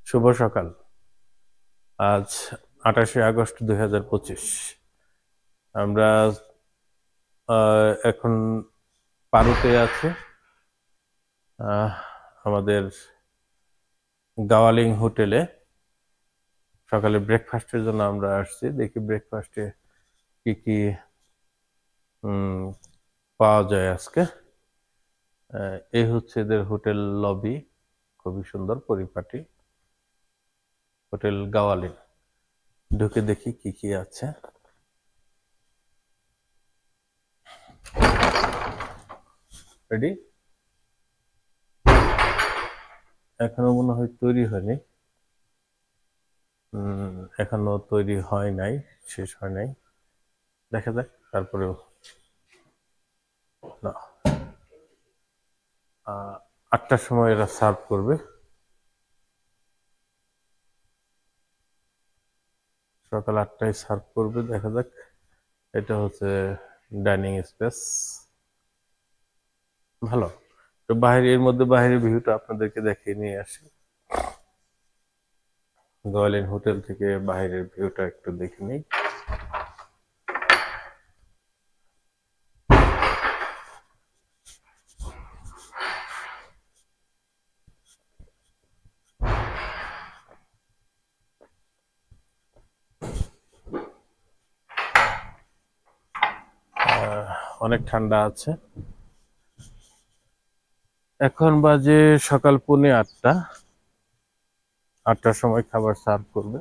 শুভ সকাল। আজ 28শে আগস্ট 2025। আমরা এখন পারুতে আছি। আমাদের গাওয়ালিং হোটেলে সকালে ব্রেকফাস্টের জন্য আমরা আসছি। দেখি ব্রেকফাস্টে কি কি পাওয়া যায় আজকে। এই হচ্ছে এদের হোটেল লবি, খুবই সুন্দর পরিপাটি। হোটেল গাওয়ালিং, ঢুকে দেখি কি কি আছে। রেডি? এখনো মনে হয় তৈরি হয়নি। এখনো তৈরি হয় নাই, শেষ হয় নাই। দেখা যাক, তারপরেও না। 8টার সময় এরা সার্ভ করবে। সকাল 8টায় সার্ভ করবে, দেখা যাক। এটা হচ্ছে ডাইনিং স্পেস, ভালো। তো এর মধ্যে বাইরের ভিউটা আপনাদেরকে দেখিয়ে নিয়ে আসি। গোয়ালিন হোটেল থেকে বাইরের ভিউটা একটু দেখে নিই। অনেক ঠান্ডা আছে। এখন বাজে সকাল 8:45। 8টার সময় খাবার সার্ভ করবে।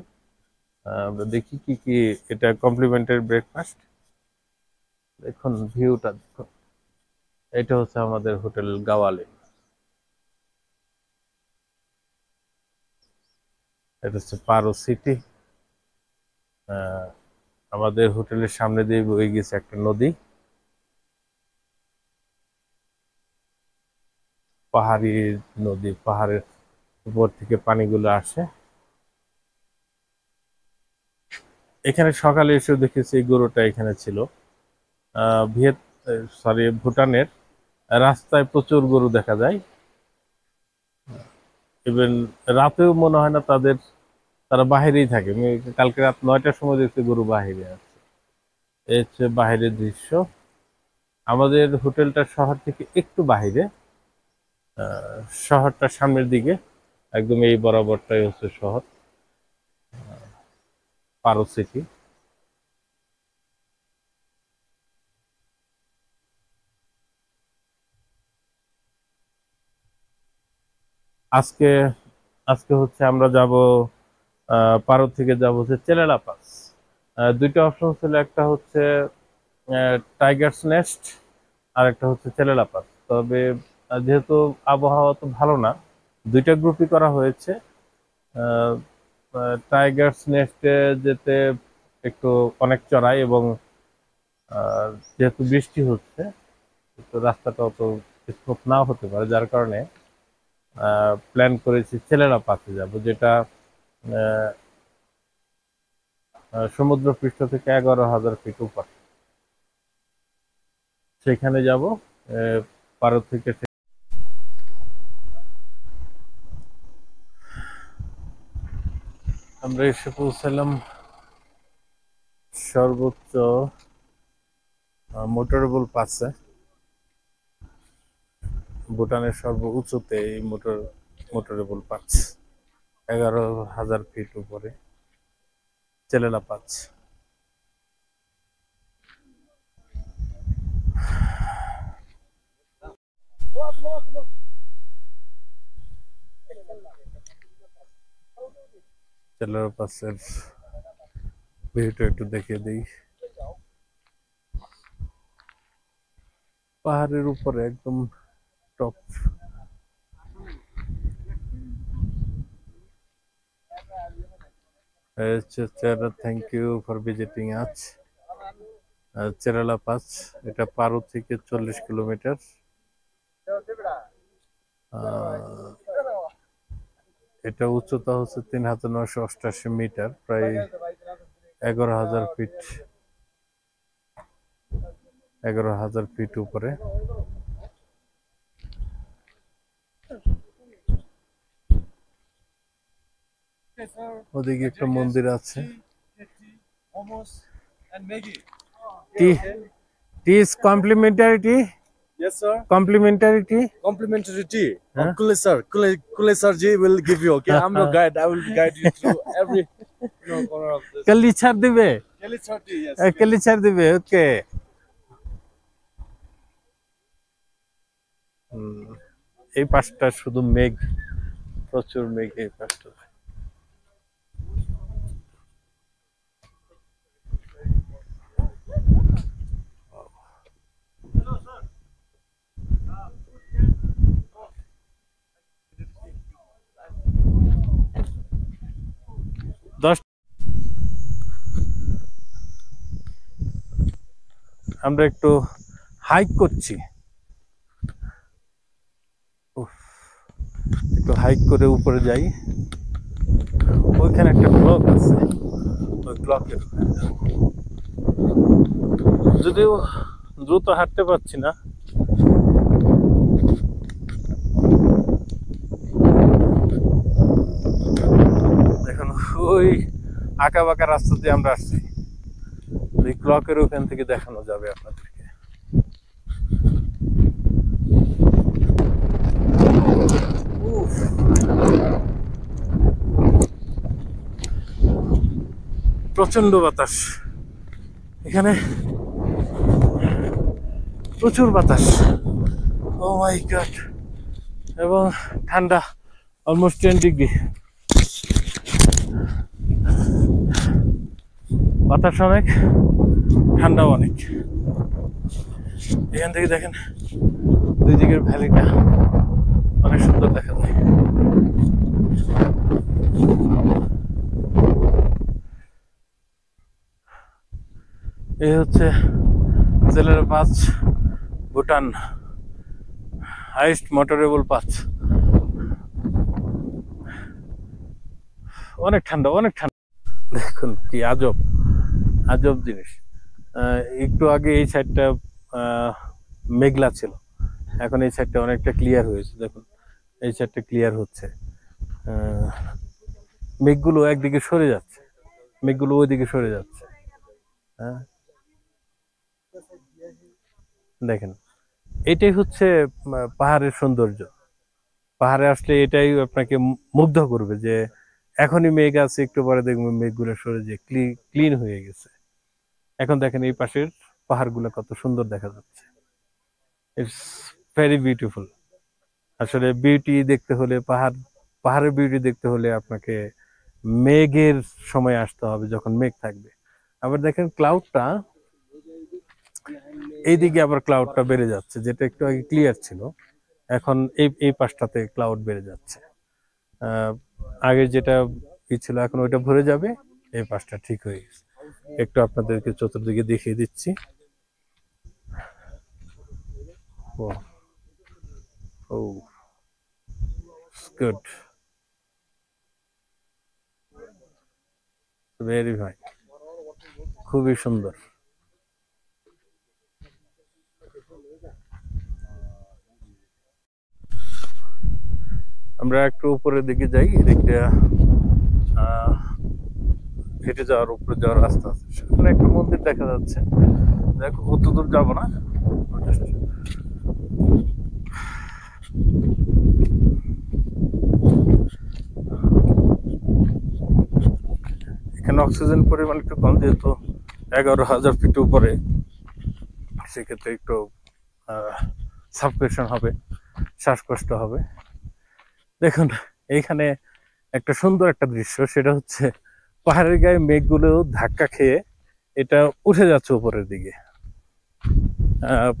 আমরা দেখি কি কি। এটা কমপ্লিমেন্টারি ব্রেকফাস্ট। দেখুন ভিউটা দেখুন। এটা হচ্ছে আমাদের হোটেল গাওয়ালিন। এটা হচ্ছে পারো সিটি। আমাদের হোটেলের সামনে দিয়ে বয়ে গেছে একটা নদী। পাহাড়ি নদী, পাহাড়ের উপর থেকে পানিগুলো আসে। এখানে সকালে এসে দেখেছি এই গরুটা এখানে ছিল। ভুটানের রাস্তায় প্রচুর গরু দেখা যায়। ইভেন রাতেও মনে হয় না তারা বাহিরেই থাকে। আমি কালকে রাত 9টার সময় দেখছি গরু বাহিরে আছে। এই হচ্ছে বাহিরের দৃশ্য। আমাদের হোটেলটা শহর থেকে একটু বাহিরে। শহরটার সামনের দিকে, একদম এই বরাবরটাই হচ্ছে শহর, পারো সিটি। আজকে আজকে হচ্ছে আমরা যাব, পারো থেকে যাব হচ্ছে চেলালা পাস। দুইটা অপশন ছিল, একটা হচ্ছে টাইগার্স নেস্ট, আর একটা হচ্ছে চেলালা পাস। তবে যেহেতু আবহাওয়া তো ভালো না, দুইটা গ্রুপই করা হয়েছে। টাইগার্স নেস্টে যেতে একটু অনেক চড়াই, এবং যেহেতু বৃষ্টি হচ্ছে, তো রাস্তাটা অত স্মুথ নাও হতে পারে, যার কারণে প্ল্যান করেছি ছেলেরা পাশে যাব, যেটা সমুদ্র পৃষ্ঠ থেকে 11,000 ফিট উপর। সেখানে যাব। পারো থেকে আমরা এসে পৌঁছালাম সর্বোচ্চ মোটরেবল পাসে। ভুটানের সর্ব উঁচুতে এই মোটরেবল পাস, 11,000 ফিট উপরে চেলেলা পাস। চেলেলা পাসের ভিউটা একটু দেখিয়ে দিই। পাহাড়ের উপরে একদম top. Thank you for visiting আজ চেরালা পাস। এটা পারো থেকে 40 কিলোমিটার। এটা উচ্চতা হচ্ছে 3,988 মিটার, প্রায় 11,000 ফিট, 11,000 ফিট উপরে। ওদিকে একটা মন্দির আছে। And Maggie. Tea tea is complimentary tea, Yes, sir. Complimentary tea. Complimentary tea. Huh? Kule sir ji will give you. Okay, I'm your guide. I will guide you through every corner of this. কালি ছাড় দিবে, Kule sir tea. Yes. কালি ছাড় দিবে। ওকে। এই পাশটা শুধু মেঘ, প্রচুর মেঘ এই পাশটা। আমরা একটু হাইক করছি, একটু হাইক করে উপরে যাই। ওইখানে একটা ক্লক আছে, ওই ক্লকের যদিও দ্রুত হাঁটতে পারছি না। দেখুন ওই আঁকা বাঁকা রাস্তা দিয়ে আমরা আসছি, ওই ক্লকের ওখান থেকে দেখানো যাবে আপনাদেরকে। প্রচন্ড বাতাস এখানে, প্রচুর বাতাস। ও মাই গড, এবং ঠান্ডা, অলমোস্ট 10 ডিগ্রি। বাতাস অনেক, ঠান্ডাও অনেক। এখান থেকে দেখেন দুই দিকের ভ্যালিটা অনেক সুন্দর দেখা যায়। এই হচ্ছে জেলার pass, Bhutan highest motorable pass. অনেক ঠান্ডা, অনেক ঠান্ডা। দেখুন কি আজব আজব জিনিস। একটু আগে এই সাইডটা মেঘলা ছিল, এখন এই সাইডটা অনেকটা ক্লিয়ার হয়েছে। দেখুন এই সাইডটা ক্লিয়ার হচ্ছে, মেঘগুলো একদিকে সরে যাচ্ছে, মেঘগুলো ওইদিকে সরে যাচ্ছে। হ্যাঁ দেখেন, এটাই হচ্ছে পাহাড়ের সৌন্দর্য। পাহাড়ে আসলে এটাই আপনাকে মুগ্ধ করবে যে এখনই মেঘ আছে, একটু পরে দেখবেন মেঘগুলো সরে যে ক্লিন হয়ে গেছে। এখন দেখেন এই পাশের পাহাড়গুলো কত সুন্দর দেখা যাচ্ছে। It's very beautiful. আসলে বিউটি দেখতে হলে, পাহাড়ের বিউটি দেখতে হলে আপনাকে মেঘের সময় আসতে হবে, যখন মেঘ থাকবে। আবার দেখেন ক্লাউডটা এইদিকে, আবার ক্লাউডটা বেড়ে যাচ্ছে, যেটা একটু আগে ক্লিয়ার ছিল, এখন এই পাশটাতে ক্লাউড বেড়ে যাচ্ছে। আগে যেটা ছিল এখন ওইটা ভরে যাবে, এই পাশটা ঠিক হয়ে গেছে। একটু আপনাদেরকে চতুর্দিকে দেখিয়ে দিচ্ছি। ও গুড, ভেরি ফাইন, খুবই সুন্দর। আমরা একটু উপরের দিকে যাই, এদিকে হেঁটে যাওয়ার, উপরে যাওয়ার রাস্তা আছে, সেখানে একটা মন্দির দেখা যাচ্ছে। দেখো অত দূর যাবো না, এখানে অক্সিজেন পরিমাণ একটু কম, যেহেতু 11,000 ফিট উপরে, সেক্ষেত্রে একটু সাফোকেশন হবে, শ্বাসকষ্ট হবে। দেখুন এইখানে একটা সুন্দর একটা দৃশ্য, সেটা হচ্ছে পাহাড়ের গায়ে মেঘগুলো ধাক্কা খেয়ে এটা উঠে যাচ্ছে উপরের দিকে।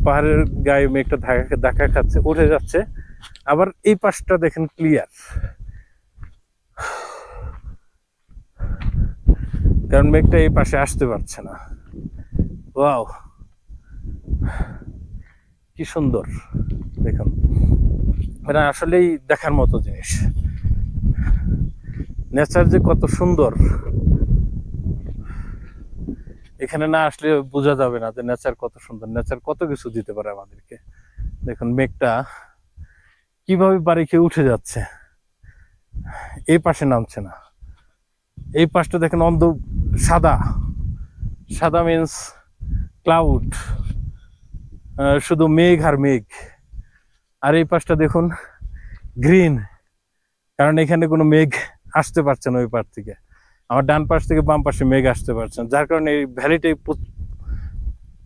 পাহাড়ের গায়ে মেঘটা ধাক্কা খাচ্ছে, উঠে যাচ্ছে। আবার এই পাশটা দেখেন ক্লিয়ার, কারণ মেঘটা এই পাশে আসতে পারছে না। ওয়াও, কি সুন্দর দেখুন, এটা আসলেই দেখার মতো জিনিস। নেচার যে কত সুন্দর, এখানে না আসলে বোঝা যাবে না যে নেচার কত সুন্দর, নেচার কত কিছু দিতে পারে আমাদেরকে। দেখুন মেঘটা কিভাবে বাড়ি খেয়ে উঠে যাচ্ছে, এই পাশে নামছে না, এই পাশটা দেখেন অন্ধ সাদা, সাদা মিন্স ক্লাউড, শুধু মেঘ আর মেঘ। আর এই পাশটা দেখুন গ্রিন, কারণ এখানে কোনো মেঘ আসতে পারছে না ওই পাশ থেকে। আমার ডান পাশ থেকে বাম পাশে মেঘ আসতে পারছে না, যার কারণে এই ভ্যালিটাই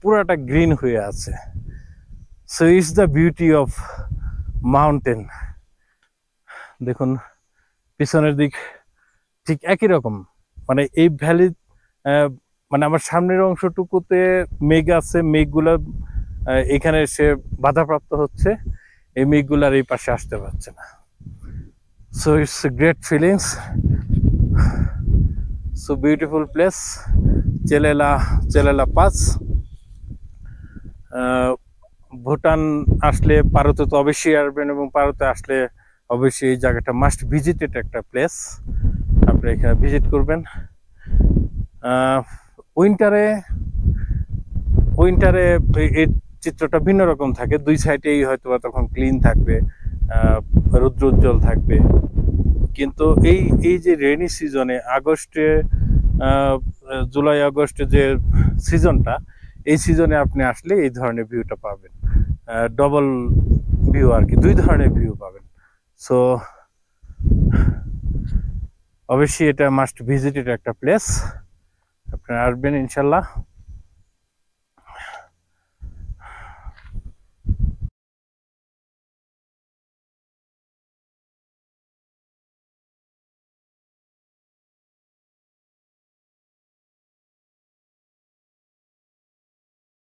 পুরাটা গ্রিন হয়ে আছে। So it's the beauty of mountain. দেখুন পিছনের দিক ঠিক একই রকম, মানে এই ভ্যালি, মানে আমার সামনের অংশটুকুতে মেঘ আছে, মেঘগুলো এখানে এসে বাধাপ্রাপ্ত হচ্ছে, এই মেঘগুলো আর এই পাশে আসতে পারছে না। So it's great feelings, so beautiful place Chelela pass. Bhutan আসলে পারোতে তো অবশ্যই আসবেন, এবং পারোতে আসলে অবশ্যই এই জায়গাটা মাস্ট ভিজিটেড একটা প্লেস, আপনি এখানে ভিজিট করবেন। উইন্টারে এই চিত্রটা ভিন্ন রকম থাকে, দুই সাইডেই হয়তো তখন ক্লিন থাকবে, রৌদ্র উজ্জ্বল থাকবে। কিন্তু এই যে রেনি সিজনে আগস্টে, জুলাই আগস্টে যে সিজনটা, এই সিজনে আপনি আসলে এই ধরনের ভিউটা পাবেন, ডবল ভিউ আর কি, দুই ধরনের ভিউ পাবেন। সো অবশ্যই এটা মাস্ট ভিজিটেড একটা প্লেস, আপনারা আসবেন ইনশাল্লাহ।